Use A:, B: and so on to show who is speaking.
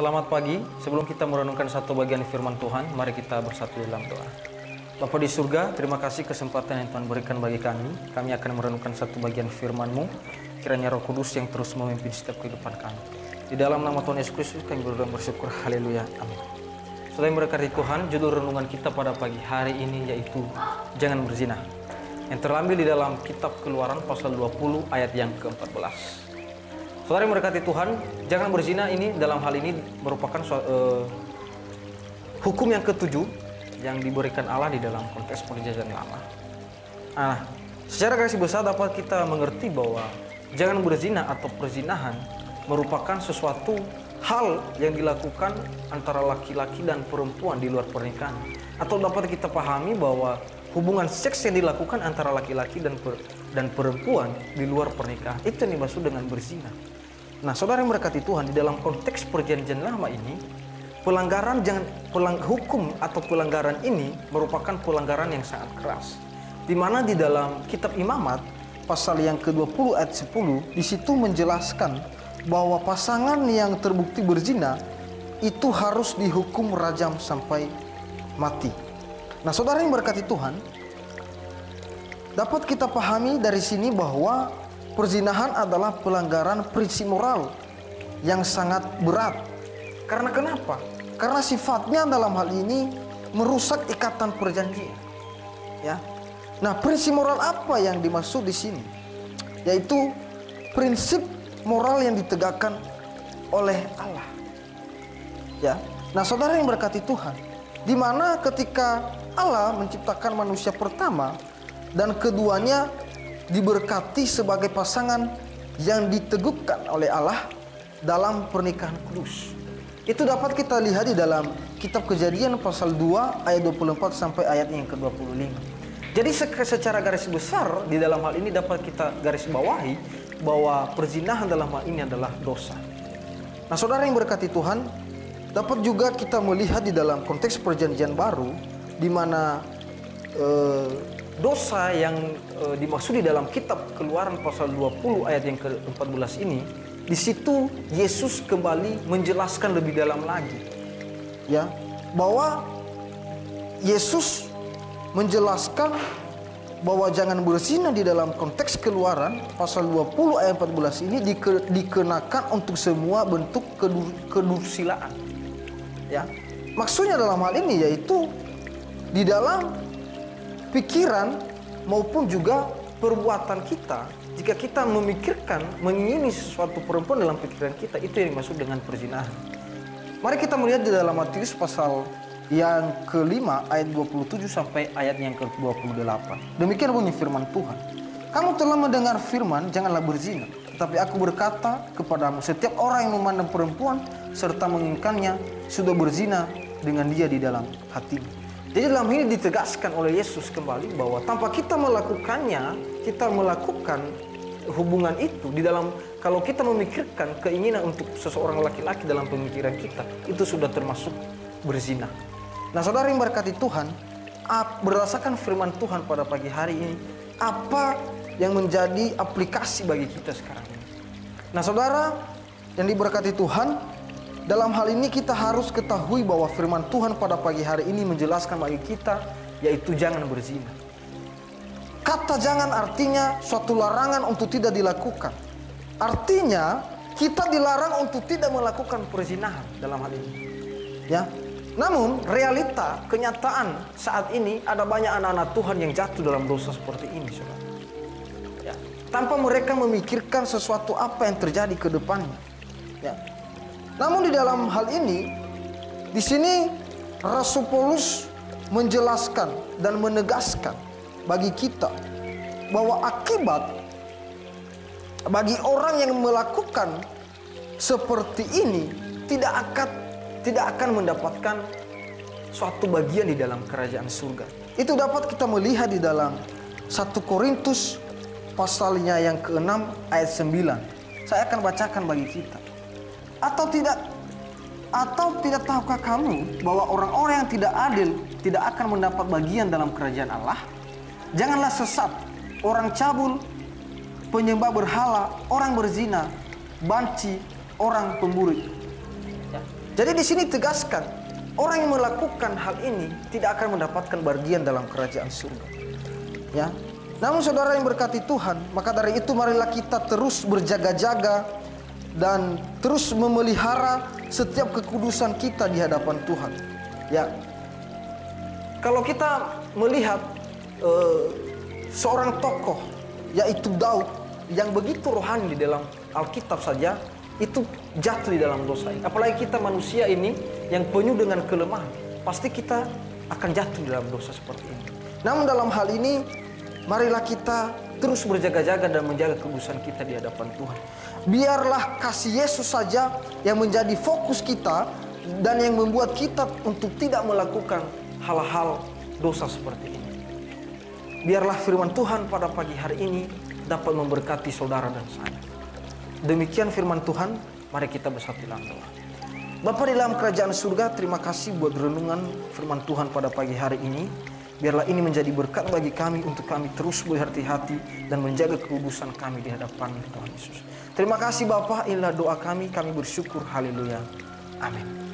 A: Selamat pagi. Sebelum kita merenungkan satu bagian firman Tuhan, mari kita bersatu dalam doa. Bapa di surga, terima kasih kesempatan yang Tuhan berikan bagi kami. Kami akan merenungkan satu bagian firman-Mu. Kiranya Roh Kudus yang terus memimpin setiap kehidupan kami. Di dalam nama Tuhan Yesus Kristus kami berdoa bersyukur. Haleluya. Amin. Saudara yang berkati Tuhan, judul renungan kita pada pagi hari ini yaitu Jangan Berzina. Yang terambil di dalam kitab Keluaran pasal 20 ayat yang ke-14. Saudara yang berkati Tuhan, jangan berzina ini dalam hal ini merupakan hukum yang ketujuh yang diberikan Allah di dalam konteks perjanjian lama. Secara garis besar dapat kita mengerti bahwa jangan berzina atau perzinahan merupakan sesuatu hal yang dilakukan antara laki-laki dan perempuan di luar pernikahan. Atau dapat kita pahami bahwa hubungan seks yang dilakukan antara laki-laki dan perempuan di luar pernikahan itu yang dimaksud dengan berzina. Nah, saudara yang berkati Tuhan, di dalam konteks perjanjian lama ini, hukum atau pelanggaran ini merupakan pelanggaran yang sangat keras. Di mana di dalam kitab Imamat pasal yang ke-20 ayat 10 di situ menjelaskan bahwa pasangan yang terbukti berzina itu harus dihukum rajam sampai mati. Nah, saudara yang berkati Tuhan, dapat kita pahami dari sini bahwa perzinahan adalah pelanggaran prinsip moral yang sangat berat. Karena kenapa? Karena sifatnya dalam hal ini merusak ikatan perjanjian. Ya. Nah, prinsip moral apa yang dimaksud di sini? Yaitu prinsip moral yang ditegakkan oleh Allah. Ya. Nah, saudara yang berkati Tuhan, di mana ketika Allah menciptakan manusia pertama dan keduanya diberkati sebagai pasangan yang diteguhkan oleh Allah dalam pernikahan kudus. Itu dapat kita lihat di dalam kitab Kejadian pasal 2 ayat 24 sampai ayat yang ke-25. Jadi secara garis besar di dalam hal ini dapat kita garis bawahi bahwa perzinahan dalam hal ini adalah dosa. Nah, saudara yang berkati Tuhan, dapat juga kita melihat di dalam konteks perjanjian baru di mana dosa yang dimaksud di dalam kitab Keluaran pasal 20 ayat yang ke-14 ini, di situ Yesus kembali menjelaskan lebih dalam lagi. Ya, bahwa Yesus menjelaskan bahwa jangan berzina di dalam konteks Keluaran pasal 20 ayat 14 ini dikenakan untuk semua bentuk kedursilaan. Ya. Maksudnya dalam hal ini yaitu di dalam pikiran maupun juga perbuatan kita, jika kita memikirkan, mengingini sesuatu perempuan dalam pikiran kita, itu yang dimaksud dengan perzinahan. Mari kita melihat di dalam Matius pasal yang ke-5 ayat 27 sampai ayat yang ke-28. Demikian bunyi firman Tuhan. Kamu telah mendengar firman, janganlah berzina. Tetapi aku berkata kepadamu, setiap orang yang memandang perempuan serta menginginkannya sudah berzina dengan dia di dalam hatinya. Jadi dalam ini ditegaskan oleh Yesus kembali bahwa tanpa kita melakukannya, kita melakukan hubungan itu di dalam, kalau kita memikirkan keinginan untuk seseorang laki-laki dalam pemikiran kita, itu sudah termasuk berzina. Nah, saudara yang berkati Tuhan, berdasarkan firman Tuhan pada pagi hari ini, apa yang menjadi aplikasi bagi kita sekarang ini? Nah, saudara yang diberkati Tuhan, dalam hal ini kita harus ketahui bahwa firman Tuhan pada pagi hari ini menjelaskan bagi kita yaitu jangan berzina. Kata jangan artinya suatu larangan untuk tidak dilakukan. Artinya kita dilarang untuk tidak melakukan perzinahan dalam hal ini. Ya. Namun realita, kenyataan saat ini ada banyak anak-anak Tuhan yang jatuh dalam dosa seperti ini, saudara. Ya. Tanpa mereka memikirkan sesuatu apa yang terjadi ke depannya. Ya. Namun di dalam hal ini, di sini Rasul Paulus menjelaskan dan menegaskan bagi kita bahwa akibat bagi orang yang melakukan seperti ini tidak akan mendapatkan suatu bagian di dalam kerajaan surga. Itu dapat kita melihat di dalam 1 Korintus pasalnya yang ke-6 ayat 9. Saya akan bacakan bagi kita. Atau tidak tahukah kamu bahwa orang-orang yang tidak adil tidak akan mendapat bagian dalam kerajaan Allah? Janganlah sesat, orang cabul, penyembah berhala, orang berzina, banci, orang pemburu. Jadi di sini tegaskan, orang yang melakukan hal ini tidak akan mendapatkan bagian dalam kerajaan surga. Ya. Namun saudara yang berkati Tuhan, maka dari itu marilah kita terus berjaga-jaga dan terus memelihara setiap kekudusan kita di hadapan Tuhan. Ya. Kalau kita melihat seorang tokoh yaitu Daud yang begitu rohani di dalam Alkitab saja itu jatuh di dalam dosa ini. Apalagi kita manusia ini yang penuh dengan kelemahan, pasti kita akan jatuh di dalam dosa seperti ini. Namun dalam hal ini, marilah kita terus berjaga-jaga dan menjaga kekudusan kita di hadapan Tuhan. Biarlah kasih Yesus saja yang menjadi fokus kita dan yang membuat kita untuk tidak melakukan hal-hal dosa seperti ini. Biarlah firman Tuhan pada pagi hari ini dapat memberkati saudara dan saya. Demikian firman Tuhan, mari kita bersatu dalam doa. Bapa di dalam kerajaan surga, terima kasih buat renungan firman Tuhan pada pagi hari ini. Biarlah ini menjadi berkat bagi kami untuk kami terus berhati-hati dan menjaga kekudusan kami di hadapan Tuhan Yesus. Terima kasih Bapa, inilah doa kami bersyukur, haleluya. Amin.